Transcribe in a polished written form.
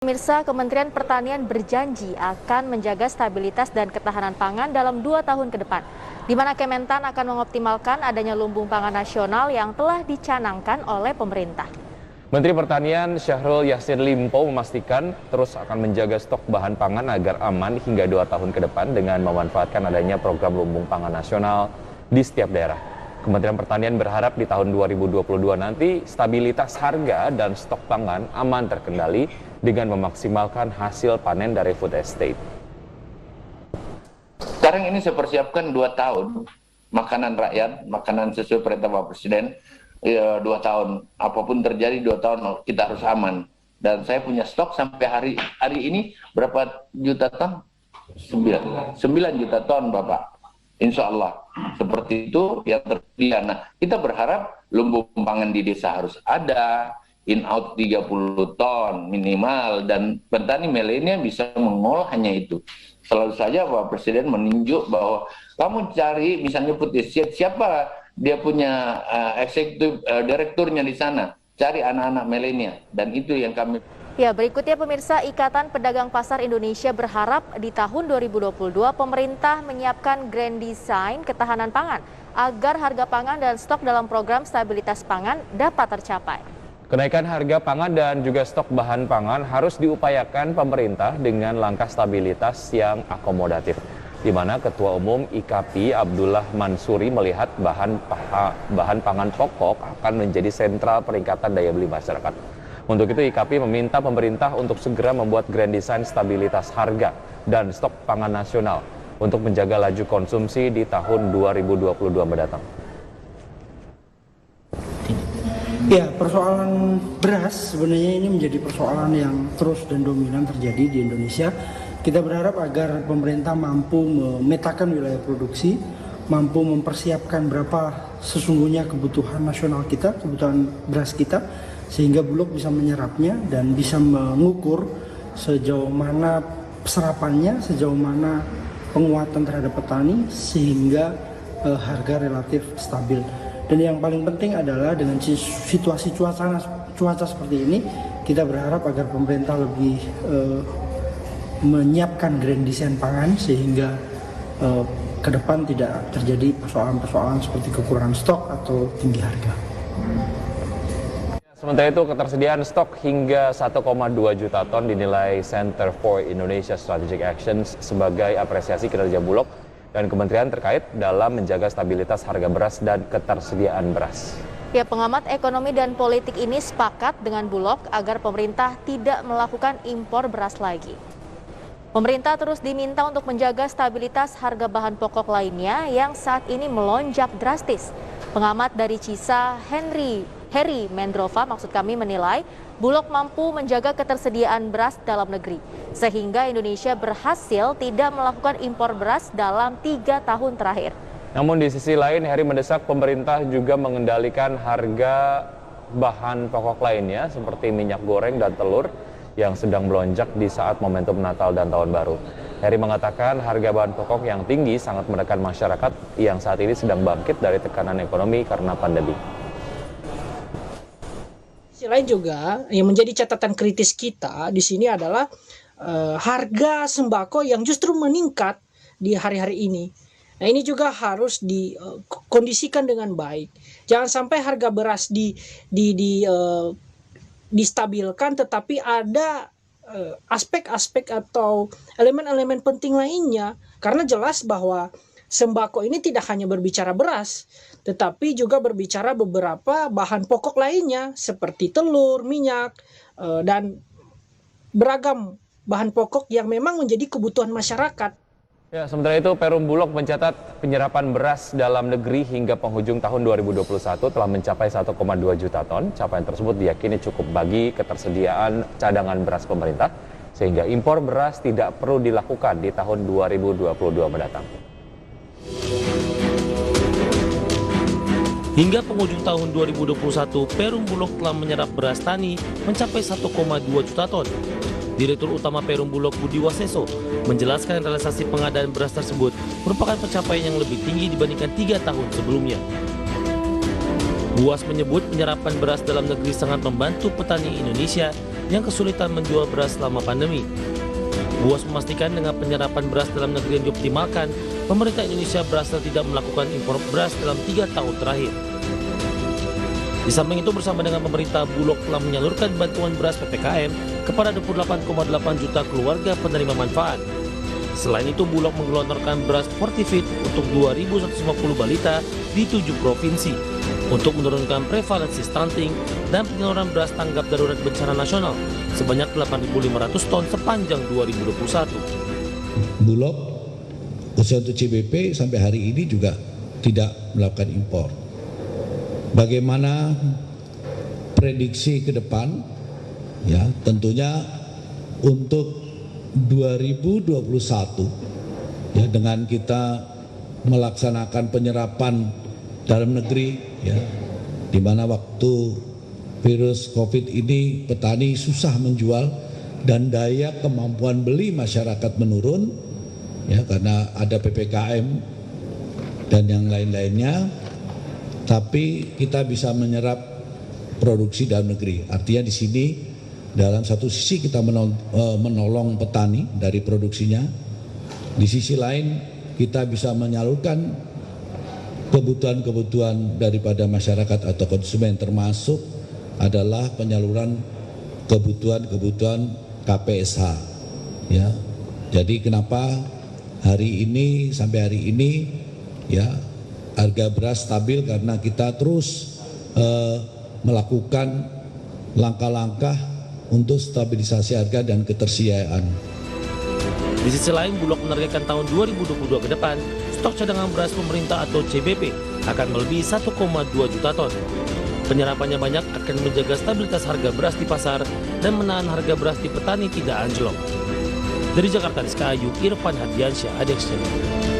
Pemirsa, Kementerian Pertanian berjanji akan menjaga stabilitas dan ketahanan pangan dalam 2 tahun ke depan, di mana Kementan akan mengoptimalkan adanya lumbung pangan nasional yang telah dicanangkan oleh pemerintah. Menteri Pertanian Syahrul Yassin Limpo memastikan terus akan menjaga stok bahan pangan agar aman hingga 2 tahun ke depan dengan memanfaatkan adanya program lumbung pangan nasional di setiap daerah. Kementerian Pertanian berharap di tahun 2022 nanti stabilitas harga dan stok pangan aman terkendali dengan memaksimalkan hasil panen dari food estate. Sekarang ini saya persiapkan 2 tahun makanan rakyat, makanan sesuai perintah Bapak Presiden. 2 tahun, apapun terjadi 2 tahun kita harus aman. Dan saya punya stok sampai hari ini berapa juta ton? 9 juta ton, Bapak. Insya Allah seperti itu yang tersedia. Nah, kita berharap lumbung pangan di desa harus ada, in-out 30 ton minimal, dan petani milenial bisa mengolah hanya itu. Selalu saja Pak Presiden menunjuk bahwa kamu cari misalnya siapa dia punya eksekutif direkturnya di sana, cari anak-anak milenial, dan itu yang kami. Ya, berikutnya pemirsa, Ikatan Pedagang Pasar Indonesia berharap di tahun 2022 pemerintah menyiapkan grand design ketahanan pangan agar harga pangan dan stok dalam program stabilitas pangan dapat tercapai. Kenaikan harga pangan dan juga stok bahan pangan harus diupayakan pemerintah dengan langkah stabilitas yang akomodatif, di mana Ketua Umum IKAPI Abdullah Mansuri melihat bahan pangan pokok akan menjadi sentral peningkatan daya beli masyarakat. Untuk itu IKAPI meminta pemerintah untuk segera membuat grand design stabilitas harga dan stok pangan nasional untuk menjaga laju konsumsi di tahun 2022 mendatang. Ya, persoalan beras sebenarnya ini menjadi persoalan yang terus dan dominan terjadi di Indonesia. Kita berharap agar pemerintah mampu memetakan wilayah produksi, mampu mempersiapkan berapa sesungguhnya kebutuhan nasional kita, kebutuhan beras kita, sehingga Bulog bisa menyerapnya dan bisa mengukur sejauh mana serapannya, sejauh mana penguatan terhadap petani, sehingga harga relatif stabil. Dan yang paling penting adalah dengan situasi cuaca seperti ini, kita berharap agar pemerintah lebih menyiapkan grand design pangan sehingga ke depan tidak terjadi persoalan-persoalan seperti kekurangan stok atau tinggi harga. Sementara itu, ketersediaan stok hingga 1,2 juta ton dinilai Center for Indonesia Strategic Actions sebagai apresiasi kinerja Bulog dan kementerian terkait dalam menjaga stabilitas harga beras dan ketersediaan beras. Ya, pengamat ekonomi dan politik ini sepakat dengan Bulog agar pemerintah tidak melakukan impor beras lagi. Pemerintah terus diminta untuk menjaga stabilitas harga bahan pokok lainnya yang saat ini melonjak drastis. Pengamat dari CISA Heri Mendrova menilai Bulog mampu menjaga ketersediaan beras dalam negeri, sehingga Indonesia berhasil tidak melakukan impor beras dalam 3 tahun terakhir. Namun di sisi lain, Heri mendesak pemerintah juga mengendalikan harga bahan pokok lainnya seperti minyak goreng dan telur yang sedang melonjak di saat momentum Natal dan Tahun Baru. Heri mengatakan harga bahan pokok yang tinggi sangat menekan masyarakat yang saat ini sedang bangkit dari tekanan ekonomi karena pandemi. Sisi lain juga yang menjadi catatan kritis kita di sini adalah harga sembako yang justru meningkat di hari-hari ini. Nah, ini juga harus dikondisikan dengan baik. Jangan sampai harga beras distabilkan, tetapi ada aspek-aspek atau elemen-elemen penting lainnya, karena jelas bahwa sembako ini tidak hanya berbicara beras, tetapi juga berbicara beberapa bahan pokok lainnya seperti telur, minyak, dan beragam bahan pokok yang memang menjadi kebutuhan masyarakat. Ya, sementara itu Perum Bulog mencatat penyerapan beras dalam negeri hingga penghujung tahun 2021 telah mencapai 1,2 juta ton. Capaian tersebut diyakini cukup bagi ketersediaan cadangan beras pemerintah, sehingga impor beras tidak perlu dilakukan di tahun 2022 mendatang. Hingga penghujung tahun 2021, Perum Bulog telah menyerap beras tani mencapai 1,2 juta ton. Direktur Utama Perum Bulog Budi Waseso menjelaskan realisasi pengadaan beras tersebut merupakan pencapaian yang lebih tinggi dibandingkan 3 tahun sebelumnya. Buas menyebut penyerapan beras dalam negeri sangat membantu petani Indonesia yang kesulitan menjual beras selama pandemi. Buas memastikan dengan penyerapan beras dalam negeri yang dioptimalkan, pemerintah Indonesia berhasil tidak melakukan impor beras dalam 3 tahun terakhir. Di samping itu, bersama dengan pemerintah, Bulog telah menyalurkan bantuan beras PPKM kepada 28,8 juta keluarga penerima manfaat. Selain itu, Bulog menggelontorkan beras Fortifit untuk 2.150 balita di 7 provinsi untuk menurunkan prevalensi stunting dan penyaluran beras tanggap darurat bencana nasional sebanyak 8.500 ton sepanjang 2021. Bulog khususnya untuk CBP sampai hari ini juga tidak melakukan impor. Bagaimana prediksi ke depan? Ya, tentunya untuk 2021 ya, dengan kita melaksanakan penyerapan dalam negeri ya, di mana waktu virus Covid ini petani susah menjual dan daya kemampuan beli masyarakat menurun ya, karena ada PPKM dan yang lain-lainnya, tapi kita bisa menyerap produksi dalam negeri. Artinya di sini dalam satu sisi kita menolong petani dari produksinya, di sisi lain kita bisa menyalurkan kebutuhan-kebutuhan daripada masyarakat atau konsumen, termasuk adalah penyaluran kebutuhan-kebutuhan KPSH. Ya, jadi kenapa hari ini sampai hari ini ya harga beras stabil, karena kita terus melakukan langkah-langkah untuk stabilisasi harga dan ketersediaan. Di sisi lain, Bulog menargetkan tahun 2022 ke depan, stok cadangan beras pemerintah atau CBP akan melebihi 1,2 juta ton. Penyerapannya banyak akan menjaga stabilitas harga beras di pasar dan menahan harga beras di petani tidak anjlok. Dari Jakarta, Rizka Ayu, Irfan Hadiansyah, Adex Channel.